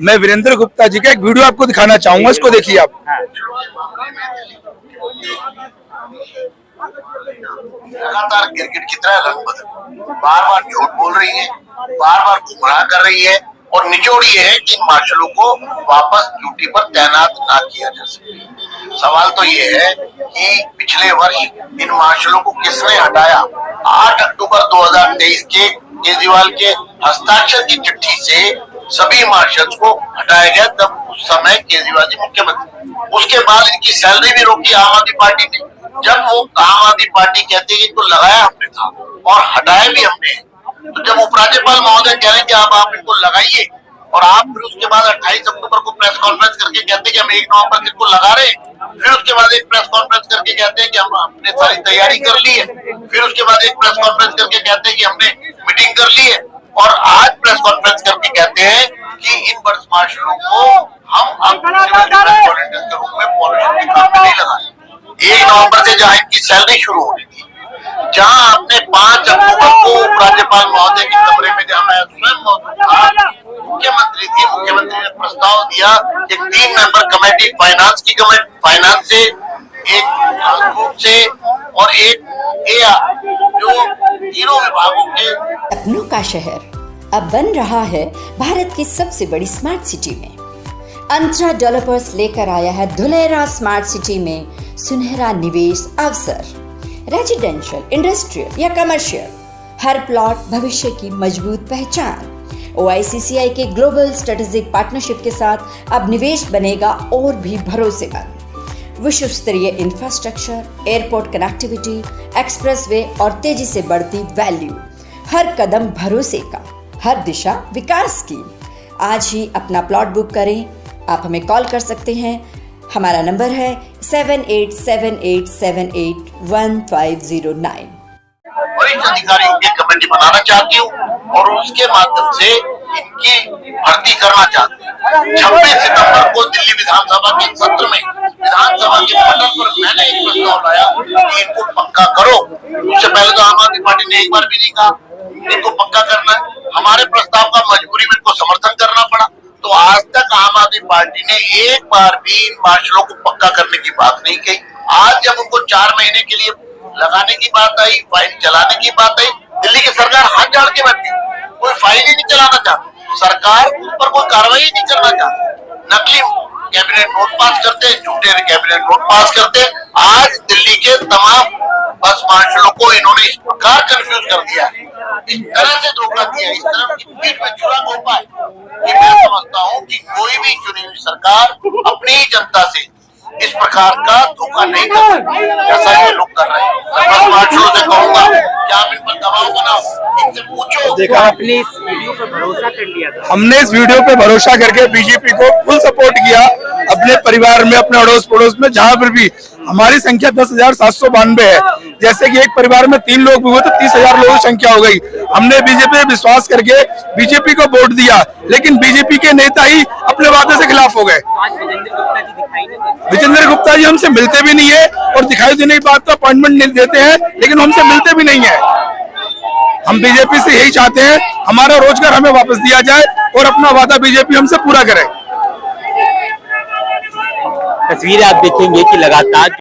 मैं वीरेंद्र गुप्ता जी का एक वीडियो आपको दिखाना चाहूंगा, इसको देखिए आप। लगातार क्रिकेट की तरह रंग बदल, बार बार झूठ बोल रही है, बार बार गुमराह कर रही है और निचोड़ ये है कि इन मार्शलों को वापस ड्यूटी पर तैनात ना किया जा सके। सवाल तो ये है कि पिछले वर्ष इन मार्शलों को किसने हटाया। 8 अक्टूबर 2023 के केजरीवाल के हस्ताक्षर की चिट्ठी से सभी मार्शल्स को हटाया गया, तब उस समय केजरीवाल जी मुख्यमंत्री। उसके बाद इनकी सैलरी भी रोकी आम आदमी पार्टी ने। जब वो आम आदमी पार्टी कहती है कि तो लगाया हमने था और हटाया भी हमने, तो जब उपराज्यपाल महोदय कह रहे हैं कि आप इनको लगाइए और आप फिर उसके बाद 28 अक्टूबर को प्रेस कॉन्फ्रेंस करके कहते हैं कि हम 1 नवंबर इनको लगा रहे हैं, फिर उसके बाद एक प्रेस कॉन्फ्रेंस करके कहते हैं कि हमने सारी तैयारी कर ली है, फिर उसके बाद एक प्रेस कॉन्फ्रेंस करके कहते हैं कि हमने मीटिंग कर ली है और आज प्रेस कॉन्फ्रेंस करके कहते हैं कि इन वर्ष मार्शलों को हम अब वॉलंटियर्स के रूप में पॉलिटिक्स के काम में नहीं लगाए। 1 नवंबर से जहाँ इनकी सैलरी शुरू होनी थी, जहाँ आपने 5 अक्टूबर को उपराज्यपाल महोदय के कमरे में जहाँ मैं स्वयं मौजूद था, मुख्यमंत्री थी, मुख्यमंत्री ने प्रस्ताव दिया कि 3 मेंबर कमेटी, फाइनेंस से, एक ट्रांसपोर्ट से और एक जो तीनों विभागों के। सपनों का शहर अब बन रहा है भारत की सबसे बड़ी स्मार्ट सिटी में। अंतरा डेवलपर्स लेकर आया है धुलेरा स्मार्ट सिटी में सुनहरा निवेश अवसर। रेजिडेंशियल, इंडस्ट्रियल या कमर्शियल, हर प्लॉट भविष्य की मजबूत पहचान। OICCI के ग्लोबल स्ट्रेटेजिक पार्टनरशिप के साथ अब निवेश बनेगा और भी भरोसेमंद। विश्व स्तरीय इंफ्रास्ट्रक्चर, एयरपोर्ट कनेक्टिविटी, एक्सप्रेसवे और तेजी से बढ़ती वैल्यू। हर कदम भरोसे का, हर दिशा विकास की। आज ही अपना प्लॉट बुक करें। आप हमें कॉल कर सकते हैं। हमारा नंबर है 7878781509। वरिष्ठ अधिकारियों की कमेटी बनाना चाहती हूँ और उसके माध्यम से इनकी भर्ती करना चाहती हूँ। 26 सितंबर को दिल्ली विधानसभा के सत्र में विधानसभा के पटल पर मैंने एक प्रस्ताव लाया कि इनको पक्का करो। उससे पहले तो आम आदमी पार्टी ने एक बार भी नहीं कहा इनको पक्का करना है। हमारे प्रस्ताव का मजबूरी में इनको समर्थन करना पड़ा। तो आज तक आम आदमी पार्टी ने एक बार भी इन मार्शलों को पक्का करने की बात नहीं कही। आज जब उनको 4 महीने के लिए लगाने की बात आई, फाइल चलाने की बात आई, दिल्ली की सरकार हाथ झाड़ के बैठी। कोई फाइल ही नहीं चलाना चाहती, सरकार उस पर कोई कार्रवाई नहीं करना चाहती। नकली कैबिनेट नोट पास करते, झूठे कैबिनेट नोट पास करते। आज दिल्ली के तमाम बस मार्शलों को इन्होंने इस प्रकार कंफ्यूज कर दिया है, इस तरह से धोखा दिया, इस तरह की पीठ में छुरा घोंपा है कि मैं समझता हूँ कि कोई भी चुनी हुई सरकार अपनी ही जनता से इस प्रकार का धोखा नहीं कर सकती जैसा ये लोग कर रहे हैं। मैं मार्शलों से कहूंगा कि आप इन पर दबाव बनाओ, इनसे पूछो। देखा, आपने इस वीडियो पर भरोसा कर लिया था। हमने इस वीडियो पे भरोसा करके बीजेपी को फुल सपोर्ट किया। अपने परिवार में, अपने अड़ोस पड़ोस में, जहाँ पर भी हमारी संख्या 10,792 है। जैसे कि एक परिवार में 3 लोग भी हुए तो 30,000 लोगों की संख्या हो गई। हमने बीजेपी पे विश्वास करके बीजेपी को वोट दिया, लेकिन बीजेपी के नेता ही अपने वादे से खिलाफ हो गए। विजेंद्र गुप्ता जी हमसे मिलते भी नहीं है और दिखाई देने के बाद तो अपॉइंटमेंट नहीं देते हैं, लेकिन हमसे मिलते भी नहीं है। हम बीजेपी से यही चाहते हैं हमारा रोजगार हमें वापस दिया जाए और अपना वादा बीजेपी हमसे पूरा करे। तस्वीरें आप देखेंगे कि लगातार